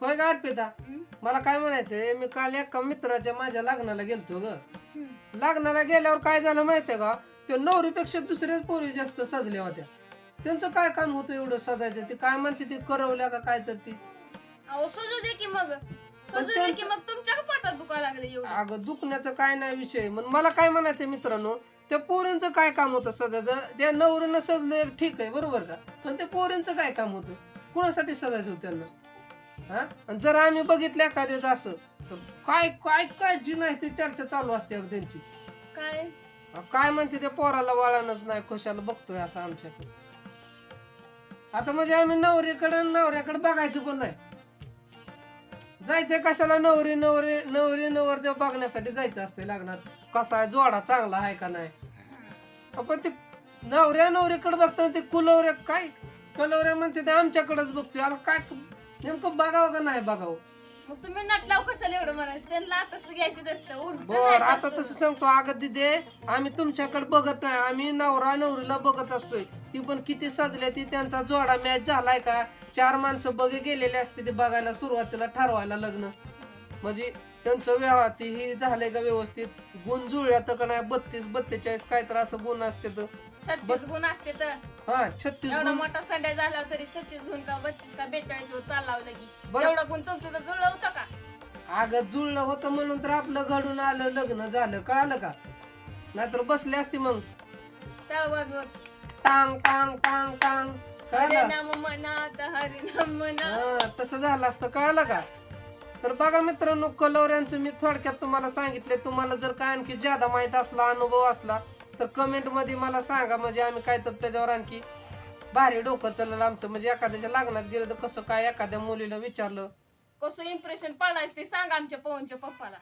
होय का अर्पिता, मला काय म्हणायचंय, मी काल एका मित्राच्या माझ्या लग्नाला गेलतो ग. लग्नाला गेल्यावर काय झालं माहितीये का, ते नवरीपेक्षा दुसऱ्याच पोरी जास्त सजल्या होत्या. त्यांचं काय काम होतं एवढं सजायचं? ते काय म्हणते ते करवल्या का काय तर ती. अहो सजू दे की मग, सजू दे की मग, तुमच्या पोटात दुखायला लागले एवढं. अगं दुखण्याचं काय नाही विषय, मग मला काय म्हणायचं मित्रांनो, त्या पोरींचं काय काम होतं सजायचं? त्या नवरीनं सजले ठीक आहे बरोबर का, पण त्या पोरींचं काय काम होतं? कुणासाठी सजायचं होतं त्यांना? हा, आणि जर आम्ही बघितलं एखाद्याचं असं, तर काय काय काय जी नाही ती चर्चा चालू असते अगं त्यांची. काय काय म्हणते त्या पोराला वळणच नाही, खुशाला बघतोय असं आमच्याकडे. आता म्हणजे आम्ही नवऱ्याकडे बघायचं पण नाही. जायचंय कशाला? नवरी नवरी नवरी नवरदेव बघण्यासाठी जायचं असते लग्नात. कसा आहे जोडा, चांगला आहे का नाही. आपण ते नवरीकडे बघतो, ते कुलवऱ्या काय कलवऱ्या म्हणते ते आमच्याकडेच बघतोय. आता काय नेमकं बघावं का नाही बघावं? मग तुम्ही नटलाव कशाला एवढं म्हणायचं? त्यांना तसं घ्यायचं नसतं. बर आता तसं सांगतो, अगं दिदे आम्ही तुमच्याकडे बघत नाही, आम्ही नवरा नवरीला बघत असतोय. ती पण किती सजल्या, ती त्यांचा जोडा मॅच झालाय का? 4 माणसं बघे गेलेले असते ते बघायला, सुरुवातीला ठरवायला लग्न. म्हणजे त्यांचं व्यवहार ती ही झालंय का व्यवस्थित, गुण जुळल्यात का नाही, 32-42 काय तर असं गुण असते. 36 गुण असते तर हा 36 एवढा गुण. मोठा संडे झाला तरी 36 गुण का 32 का 42 वर चाललावलं की बरं. एवढा गुण तुमचं तर जुळलं होतं का? अगं जुळलं होतं म्हणून तर आपलं घडून आलं, लग्न झालं, कळालं का? नाहीतर बसले असते मग तळ वाजवत टांग टांग टांग टांग, कळालं? हरिनाम म्हणा हरिनाम म्हणा. हा तसं झालं असतं, कळालं का? तर बघा मित्रांनो, कलवऱ्यांचं मी थोडक्यात तुम्हाला सांगितले. तुम्हाला जर काय आणखी ज्यादा माहित असला, अनुभव असला तर कमेंट मध्ये मला सांगा, म्हणजे आम्ही काय तर त्याच्यावर आणखी भारी डोकं चाललं आमचं. म्हणजे एखाद्याच्या लग्नात गेलं तर कसं काय, एखाद्या मुलीला विचारलं कसं इम्प्रेशन पडायचं ते सांगा आमच्या पवनच्या पप्पाला.